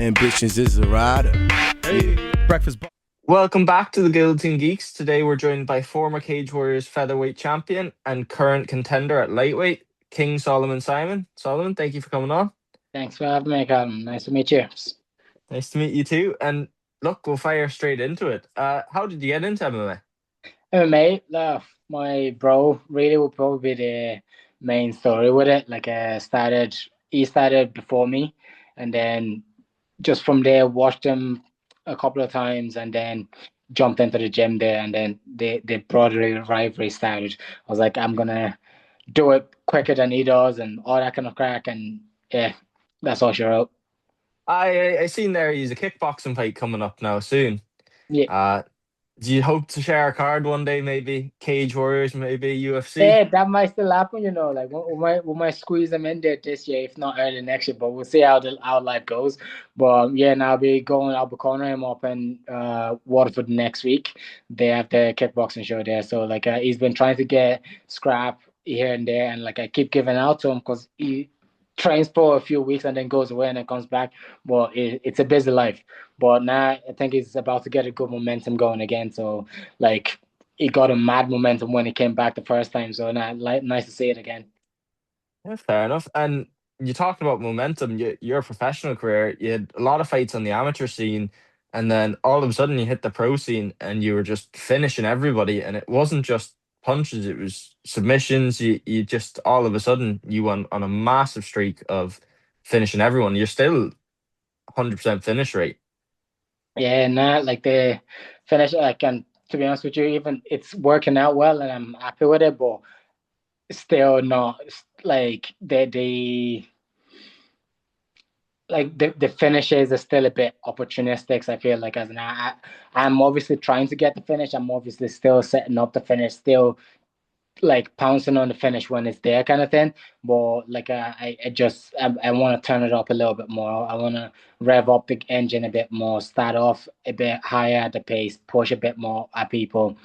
ambitions is a rider. Hey. Breakfast. Welcome back to the Guillotine Geeks. Today we're joined by former Cage Warriors featherweight champion and current contender at lightweight, King Solomon Simon. Solomon, thank you for coming on. Thanks for having me, Colin. Nice to meet you. Nice to meet you too. And look, we'll fire straight into it. How did you get into MMA? MMA, my bro really would probably be the main story with it. He started before me, and then just from there, watched him a couple of times, and then jumped into the gym there, and then the brotherly rivalry started. I was like, I'm gonna do it quicker than he does, and all that kind of crack, and yeah, that's all sure out. I seen there he's a kickboxing fight coming up now soon. Yeah. Uh, do you hope to share a card one day, maybe Cage Warriors, maybe UFC? Yeah, that might still happen, Like we might squeeze them in there this year, if not early next year. But we'll see how life goes. But yeah, now I'll be cornering him up in Waterford next week. They have the kickboxing show there, so he's been trying to get scrap here and there, and I keep giving out to him because he trains for a few weeks and then goes away and then comes back. But it's a busy life. But now I think he's about to get a good momentum going again. So like he got a mad momentum when he came back the first time. So nice to see it again. Yeah, fair enough. And you talked about momentum. Your professional career, you had a lot of fights on the amateur scene, and then all of a sudden you hit the pro scene and you were just finishing everybody. And it wasn't just punches, it was submissions. You just all of a sudden you went on a massive streak of finishing everyone. You're still 100% finish rate. Yeah, nah, like the finish, and to be honest with you, even it's working out well, and I'm happy with it. But still not like the finishes are still a bit opportunistic. So I feel like I'm obviously trying to get the finish. I'm obviously still setting up the finish, still like pouncing on the finish when it's there, kind of thing. But I want to turn it up a little bit more. I want to rev up the engine a bit more, start off a bit higher at the pace, push a bit more at people.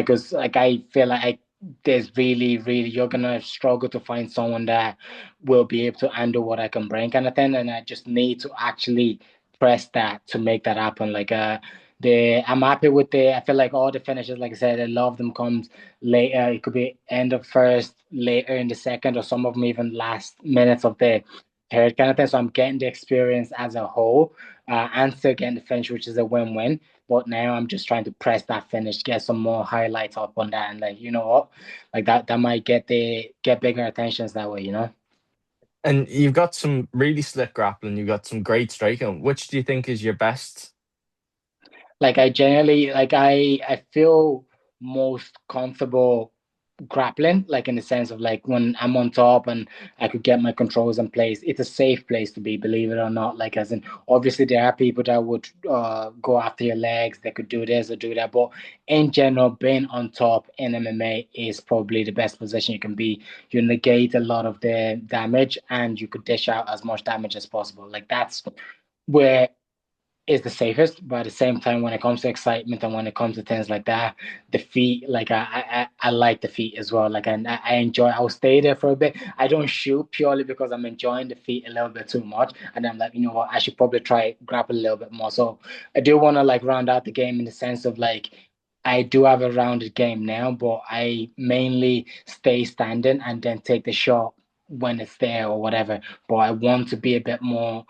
Cause I feel like there's really you're gonna struggle to find someone that will be able to handle what I can bring, kind of thing. And I just need to actually press that to make that happen. I'm happy with I feel like all the finishes, like I said, I love them comes later. It could be end of first, later in the second, or some of them even last minutes of the third, kind of thing. So I'm getting the experience as a whole, and still getting the finish, which is a win-win. But now I'm just trying to press that finish, get some more highlights up on that, and you know what, like that might get bigger attentions that way. And you've got some really slick grappling, you've got some great striking. Which do you think is your best? I generally I feel most comfortable grappling, in the sense of when I'm on top and I could get my controls in place. It's a safe place to be, believe it or not. As in, obviously there are people that would go after your legs, they could do this or do that, but in general, being on top in MMA is probably the best position you can be. You negate a lot of the damage and you could dish out as much damage as possible. That's where is the safest, but at the same time, when it comes to excitement and when it comes to things like that, the feet, I like the feet as well. I enjoy. I'll stay there for a bit. I don't shoot purely because I'm enjoying the feet a little bit too much, and I'm like, you know what, I should probably try grapple a little bit more. So I do want to round out the game in the sense of I do have a rounded game now, but I mainly stay standing and then take the shot when it's there or whatever. But I want to be a bit more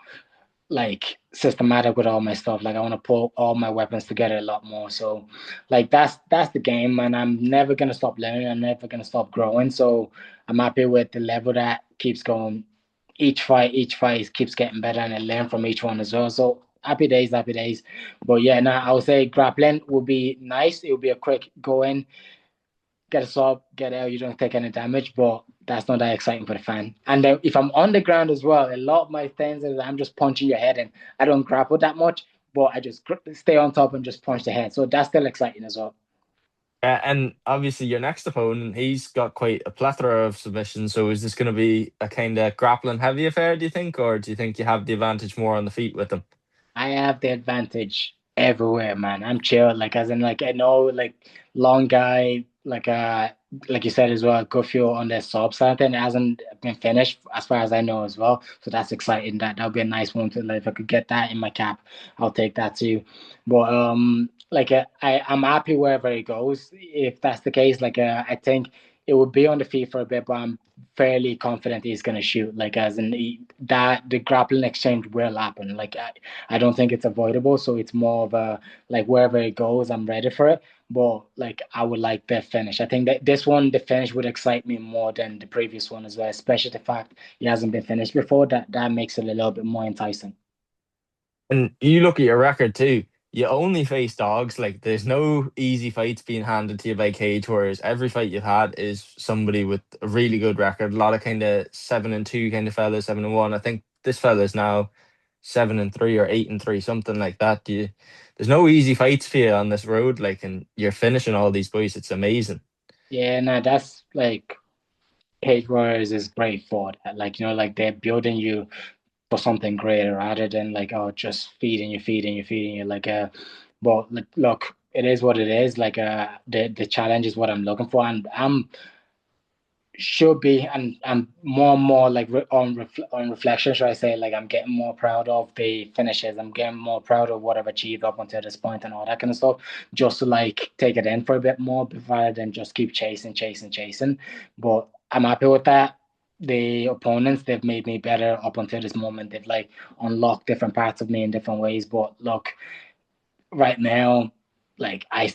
systematic with all my stuff. I want to pull all my weapons together a lot more. So that's the game, and I'm never gonna stop learning. I'm never gonna stop growing. So I'm happy with the level that keeps going. Each fight keeps getting better, and I learn from each one as well. So happy days, happy days. But yeah, now I would say grappling would be nice. It would be a quick go in, get a sub, get out. You don't take any damage, but that's not that exciting for the fan. And if I'm on the ground as well, a lot of my things is I'm just punching your head in. I don't grapple that much, but I just stay on top and just punch the head. So that's still exciting as well. And obviously, your next opponent, he's got quite a plethora of submissions. So, is this going to be a kind of grappling heavy affair, do you think? Or do you think you have the advantage more on the feet with him? I have the advantage everywhere, man. I'm chill. As in, I know, long guy, like uh like you said as well, good fuel on the sub side. It hasn't been finished as far as I know as well. So that's exciting. That'll be a nice one to like if I could get that in my cap, I'll take that too. But I'm happy wherever it goes. If that's the case, I think it would be on the feet for a bit, but I'm fairly confident he's gonna shoot. Like as in that the grappling exchange will happen. I don't think it's avoidable. So it's more of a like wherever it goes, I'm ready for it. But like I would like the finish. I think that this one, the finish would excite me more than the previous one as well, especially the fact he hasn't been finished before. That makes it a little bit more enticing. And you look at your record too. You only face dogs. Like there's no easy fights being handed to you by Cage Warriors. Every fight you've had is somebody with a really good record. A lot of kind of 7-2 kind of fellas, 7-1. I think this fella's now 7-3 or 8-3, something like that. There's no easy fights for you on this road. Like, and you're finishing all these boys. It's amazing. Yeah, no, that's like Cage Warriors is great for that. Like they're building you for something greater rather than like oh just feeding you but like look, it is what it is. The challenge is what I'm looking for, and I'm should be and more and more on reflection, should I say, like I'm getting more proud of the finishes. I'm getting more proud of what I've achieved up until this point and all that kind of stuff, just to like take it in for a bit more rather than just keep chasing. But I'm happy with that. The opponents, they've made me better up until this moment. They've like unlocked different parts of me in different ways. But look, right now, like I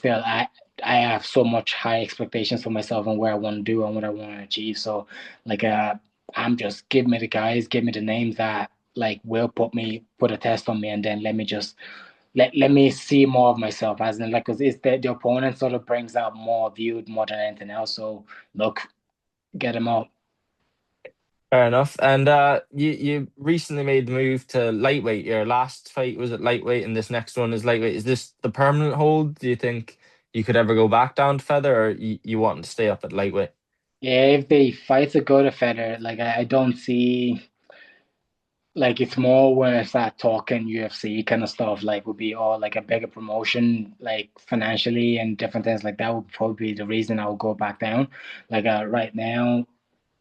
have so much high expectations for myself and where I want to do and what I want to achieve. So like I'm just give me the guys, give me the names that like will put a test on me, and then let me just let me see more of myself as in like because it's the opponent sort of brings out more viewed more than anything else. So look, get him out. Fair enough. And you recently made the move to lightweight. Your last fight was at lightweight, and this next one is lightweight. Is this the permanent hold? Do you think you could ever go back down to feather, or you want to stay up at lightweight? Yeah, if the fights are good to Federer, like I don't see. Like it's more when I start talking UFC kind of stuff, like would be all like a bigger promotion, like financially and different things like that would probably be the reason I would go back down. Right now,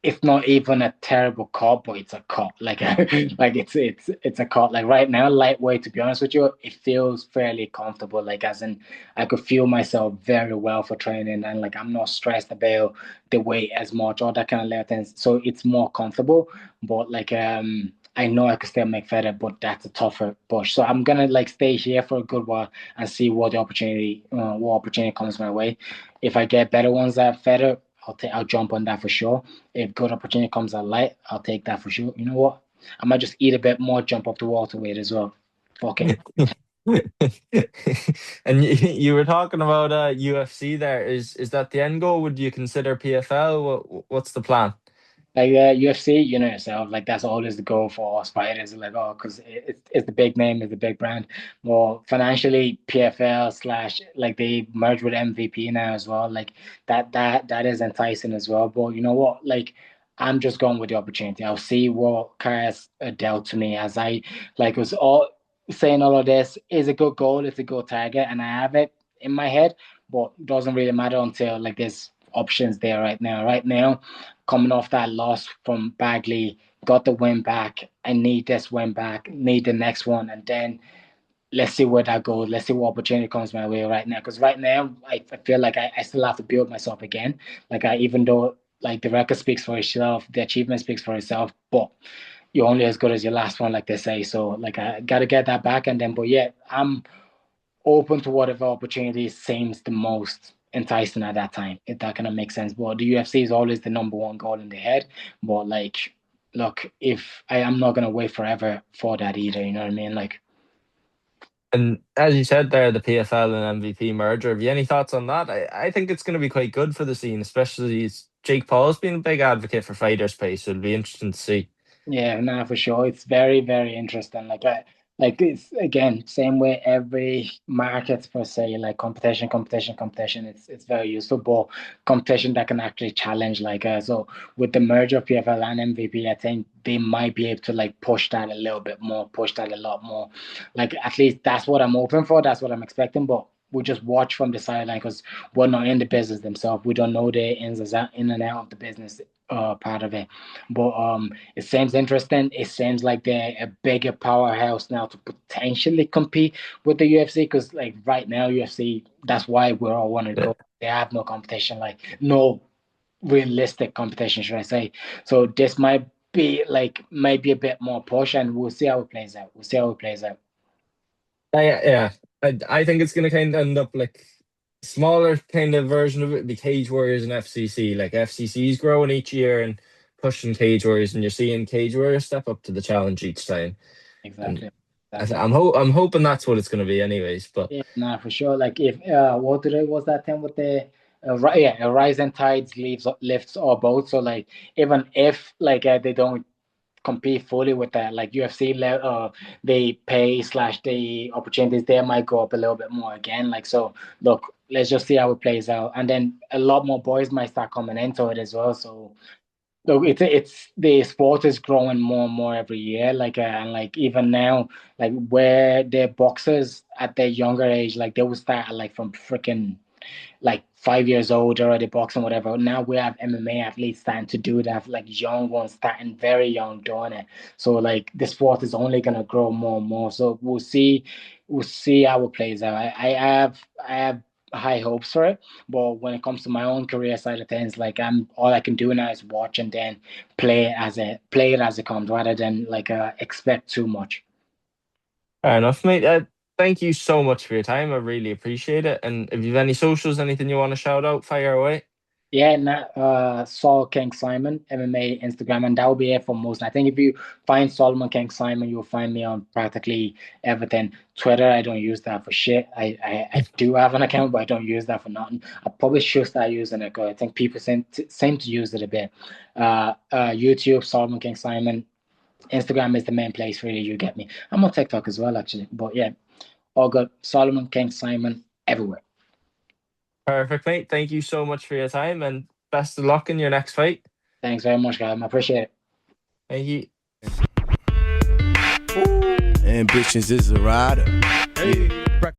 it's not even a terrible cut, but it's a cut. Like it's a cut. Like right now, lightweight. To be honest with you, it feels fairly comfortable. Like as in, I could feel myself very well for training, and like I'm not stressed about the weight as much or that kind of level things. So it's more comfortable. But I know I could still make feather, but that's a tougher push. So I'm gonna like stay here for a good while and see what opportunity comes my way. If I get better ones at feather, I'll jump on that for sure. If good opportunity comes at light, I'll take that for sure. You know what? I might just eat a bit more, jump up the welterweight as well. Fuck it. And you were talking about UFC there. Is that the end goal? Would you consider PFL? What's the plan? UFC, you know yourself, like that's always the goal for us fighters. Like, oh, because it's the big name, it's the big brand. Well, financially, PFL slash like they merge with MVP now as well. Like that is enticing as well. But you know what? Like, I'm just going with the opportunity. I'll see what cards are dealt to me as I like was all saying all of this is a good goal, it's a good target, and I have it in my head, but it doesn't really matter until like there's options there right now. Right now coming off that loss from Bagley, got the win back. I need this win back, need the next one, and then let's see where that goes. Let's see what opportunity comes my way right now. Because right now, I feel like I still have to build myself again. Even though like the record speaks for itself, the achievement speaks for itself, but you're only as good as your last one, like they say. So like I gotta get that back, and then but yeah, I'm open to whatever opportunity seems the most enticing at that time, if that kind of makes sense. But the UFC is always the number one goal in the head. But like, look, if I am not gonna wait forever for that either, you know what I mean? Like, And as you said there, the PFL and MVP merger. Have you any thoughts on that? I think it's going to be quite good for the scene, especially as Jake Paul's been a big advocate for fighter space. So it'll be interesting to see. yeah, no, for sure. It's very, very interesting. Like it's again, same way every market per se, like competition. It's very useful, but competition that can actually challenge. So with the merger of PFL and MVP, I think they might be able to like push that a little bit more, push that a lot more. Like at least that's what I'm hoping for. That's what I'm expecting. But we just watch from the sideline because we're not in the business themselves. We don't know the in and out of the business part of it. But it seems interesting. It seems like they're a bigger powerhouse now to potentially compete with the UFC because like right now UFC, that's why we all want to Yeah. go. They have no competition, like no realistic competition, should I say. So this might be a bit more push and we'll see how it plays out. We'll see how it plays out. Yeah. I think it's gonna kind of end up like smaller kind of version of it, the Cage Warriors and FCC. Like FCC's growing each year and pushing Cage Warriors, and you're seeing Cage Warriors step up to the challenge each time. And Exactly. Exactly. I'm hoping that's what it's gonna be, anyways. But Yeah, nah, for sure. Like if what did it was that thing with the yeah, a rising tides lifts all boats. So like even if like they don't compete fully with that, like UFC, they pay slash the opportunities there might go up a little bit more again. Like so, look, let's just see how it plays out, and then a lot more boys might start coming into it as well. So look, it's the sport is growing more and more every year. Like and like even now, like where the boxers at their younger age, like they will start like from freaking like 5 years old already boxing, whatever. Now we have MMA athletes starting to do that, like young ones starting very young doing it. So like the sport is only gonna grow more and more. So we'll see how it plays out. I have high hopes for it, but when it comes to my own career side of things, like I'm all I can do now is watch and then play it as it comes, rather than like expect too much. fair enough, mate. Thank you so much for your time. I really appreciate it. And if you've any socials, anything you want to shout out, fire away. Yeah, Saul King Simon, MMA, Instagram, and that will be it for most. I think if you find Solomon King Simon, you'll find me on practically everything. Twitter, I don't use that for shit. I do have an account, but I don't use that for nothing. I probably should start using it because I think people seem to use it a bit. YouTube, Solomon King Simon. Instagram is the main place really you get me. I'm on TikTok as well, actually. But yeah, all good. Solomon King Simon everywhere. Perfect, mate. Thank you so much for your time and best of luck in your next fight. Thanks very much, guys. I appreciate it. Thank you. Ambitions is a rider. Yeah.